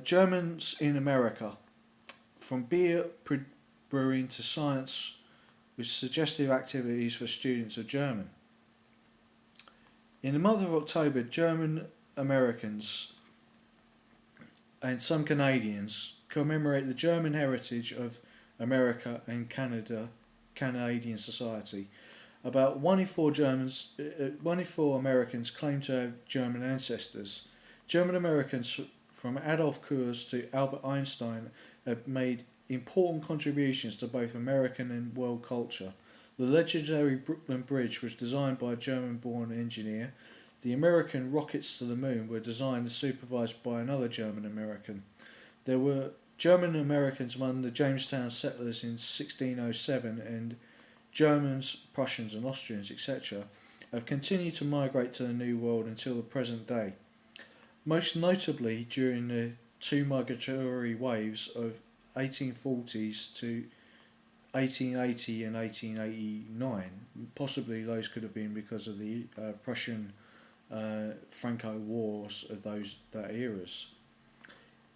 Germans in America, from brewing to science with suggestive activities for students of German. In the month of October, German Americans and some Canadians commemorate the German heritage of America and Canadian society. About 1 in 4 Americans claim to have German ancestors. German Americans from Adolf Kurz to Albert Einstein have made important contributions to both American and world culture. The legendary Brooklyn Bridge was designed by a German-born engineer. The American rockets to the moon were designed and supervised by another German American. There were German Americans among the Jamestown settlers in 1607, and Germans, Prussians and Austrians, etc., have continued to migrate to the New World until the present day. Most notably during the two migratory waves of 1840s to 1880 and 1889. Possibly those could have been because of the Prussian Franco Wars of that eras.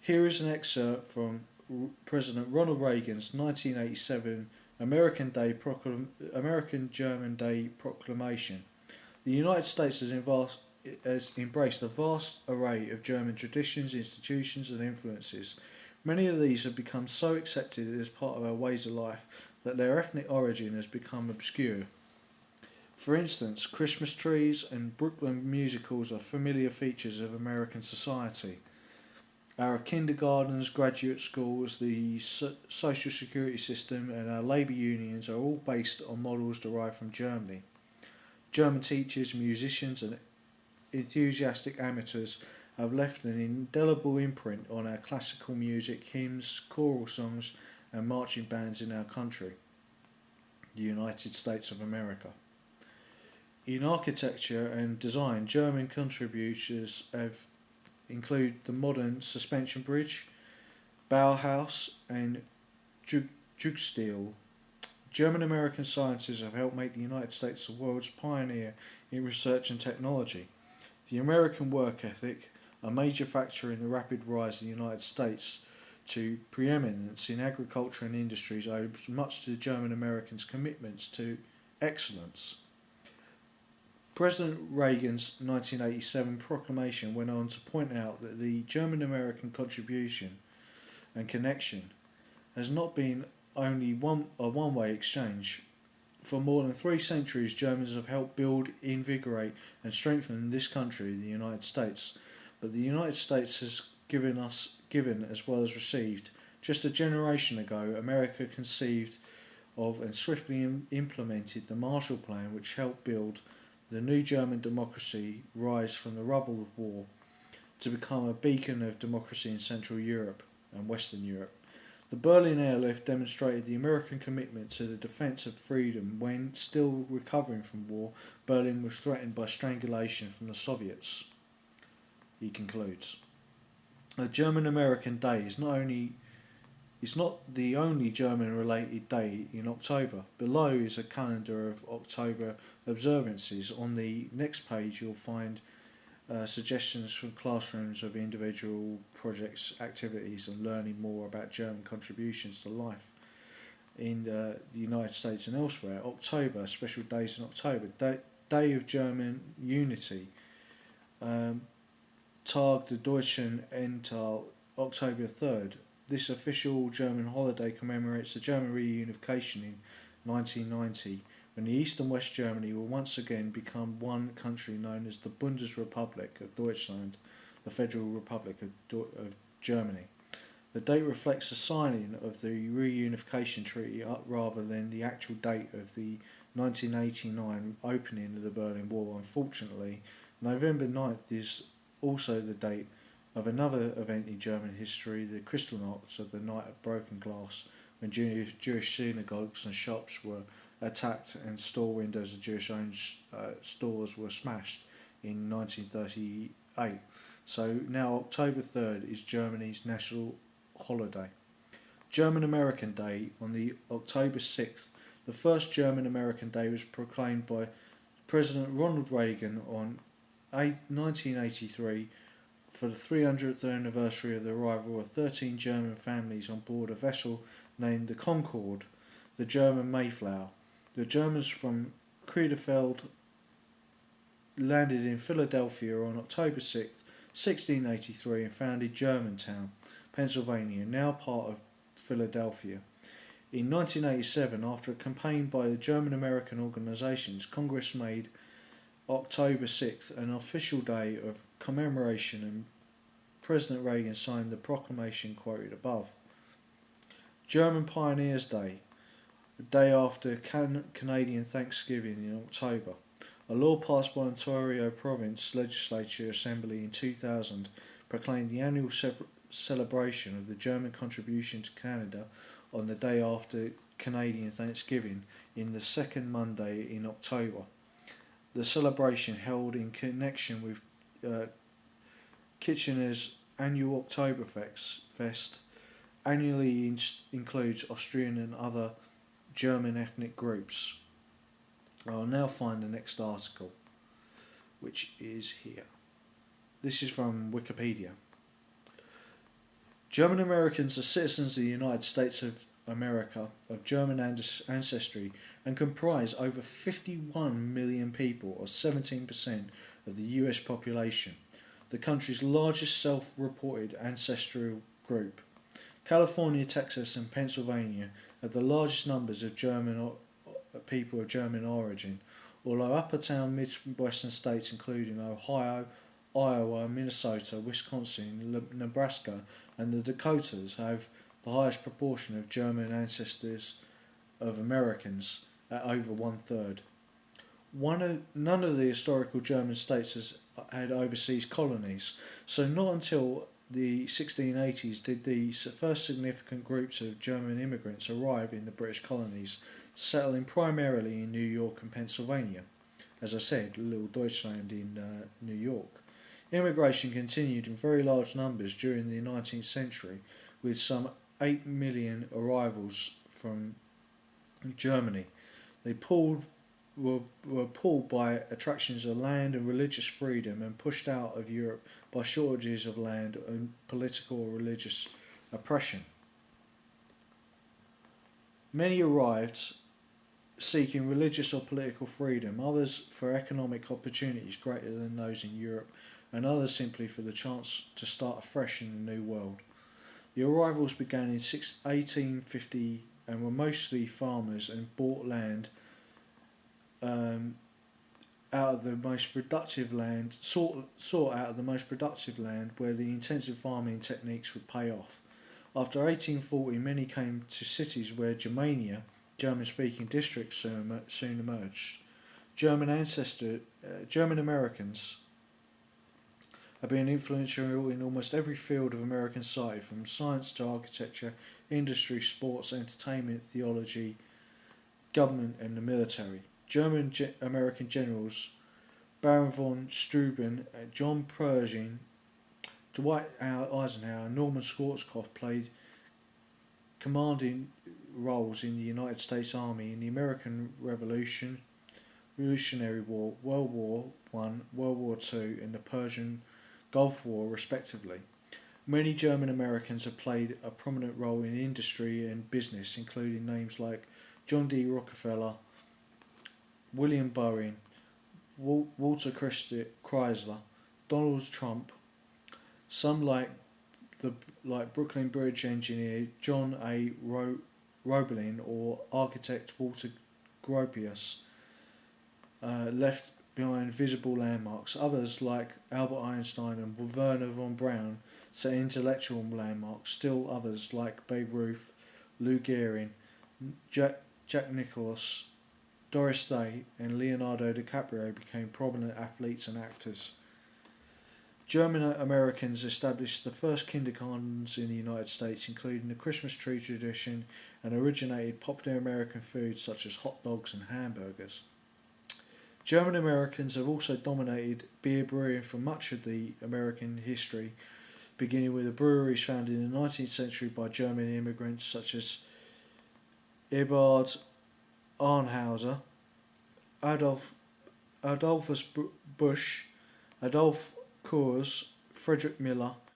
Here is an excerpt from President Ronald Reagan's 1987 American-German Day Proclamation. The United States has embraced a vast array of German traditions, institutions and influences. Many of these have become so accepted as part of our ways of life that their ethnic origin has become obscure. For instance, Christmas trees and Brooklyn musicals are familiar features of American society. Our kindergartens, graduate schools, the social security system and our labour unions are all based on models derived from Germany. German teachers, musicians and enthusiastic amateurs have left an indelible imprint on our classical music, hymns, choral songs and marching bands in our country, the United States of America. In architecture and design, German contributors include the modern suspension bridge, Bauhaus and Jugendstil. German-American scientists have helped make the United States the world's pioneer in research and technology. The American work ethic, a major factor in the rapid rise of the United States to preeminence in agriculture and industries, owes much to the German Americans' commitments to excellence. President Reagan's 1987 proclamation went on to point out that the German American contribution and connection has not been only a one-way exchange. For more than 3 centuries, Germans have helped build, invigorate and strengthen this country, the United States. But the United States has given as well as received. Just a generation ago, America conceived of and swiftly implemented the Marshall Plan, which helped build the new German democracy rise from the rubble of war to become a beacon of democracy in Central Europe and Western Europe. The Berlin airlift demonstrated the American commitment to the defence of freedom when, still recovering from war, Berlin was threatened by strangulation from the Soviets. He concludes. The German-American Day is not the only German-related day in October. Below is a calendar of October observances. On the next page you'll find suggestions from classrooms of individual projects, activities and learning more about German contributions to life in the United States and elsewhere. October, special days in October. Day of German Unity. Tag der Deutschen Einheit, October 3rd. This official German holiday commemorates the German reunification in 1990, when the East and West Germany will once again become one country known as the Bundesrepublik of Deutschland, the Federal Republic of Germany. The date reflects the signing of the reunification treaty rather than the actual date of the 1989 opening of the Berlin Wall. Unfortunately, November 9th is also the date of another event in German history, the Kristallnacht of the Night of Broken Glass, when Jewish synagogues and shops were attacked and store windows of Jewish-owned stores were smashed in 1938. So now October 3rd is Germany's national holiday. German-American Day on the October 6th. The first German-American Day was proclaimed by President Ronald Reagan on 1983 for the 300th anniversary of the arrival of 13 German families on board a vessel named the Concorde, the German Mayflower. The Germans from Criedenfeld landed in Philadelphia on October 6, 1683 and founded Germantown, Pennsylvania, now part of Philadelphia. In 1987, after a campaign by the German-American organisations, Congress made October 6th an official day of commemoration, and President Reagan signed the proclamation quoted above. German Pioneers Day, the day after Canadian Thanksgiving in October. A law passed by Ontario Province Legislature Assembly in 2000 proclaimed the annual celebration of the German contribution to Canada on the day after Canadian Thanksgiving in the second Monday in October. The celebration, held in connection with Kitchener's annual Oktoberfest, annually includes Austrian and other German ethnic groups. I'll now find the next article, which is here. This is from Wikipedia. German Americans are citizens of the United States of America of German ancestry and comprise over 51 million people, or 17% of the US population, the country's largest self-reported ancestral group. California, Texas and Pennsylvania have the largest numbers of people of German origin, although upper-town Midwestern states including Ohio, Iowa, Minnesota, Wisconsin, Nebraska and the Dakotas have the highest proportion of German ancestors of Americans at over 1/3. None of the historical German states has had overseas colonies, so not until the 1680s did the first significant groups of German immigrants arrive in the British colonies, settling primarily in New York and Pennsylvania. As I said, Little Deutschland in New York. Immigration continued in very large numbers during the 19th century, with some 8 million arrivals from Germany. They were pulled by attractions of land and religious freedom and pushed out of Europe by shortages of land and political or religious oppression. Many arrived seeking religious or political freedom, others for economic opportunities greater than those in Europe, and others simply for the chance to start afresh in the New World. The arrivals began in 1850 and were mostly farmers and bought land out of the most productive land, sought out of the most productive land where the intensive farming techniques would pay off. After 1840, many came to cities where Germania, German-speaking districts, soon emerged. German Americans have been influential in almost every field of American society, from science to architecture, industry, sports, entertainment, theology, government and the military. German American generals Baron von Steuben, John Pershing, Dwight Eisenhower and Norman Schwarzkopf played commanding roles in the United States Army in the American Revolutionary War, World War I, World War II and the Persian Gulf War respectively. Many German Americans have played a prominent role in industry and business, including names like John D. Rockefeller, William Boeing, Walter Chrysler, Donald Trump, some like Brooklyn Bridge engineer John A. Roebling or architect Walter Gropius left behind visible landmarks. Others like Albert Einstein and Wernher von Braun set intellectual landmarks. Still others like Babe Ruth, Lou Gehrig, Jack Nicklaus, Doris Day and Leonardo DiCaprio became prominent athletes and actors. German Americans established the first kindergartens in the United States, including the Christmas tree tradition, and originated popular American foods such as hot dogs and hamburgers. German Americans have also dominated beer brewing for much of the American history, beginning with the breweries founded in the 19th century by German immigrants such as Eberhard Arnhauser, Adolphus Busch, Adolf Coors, Frederick Miller,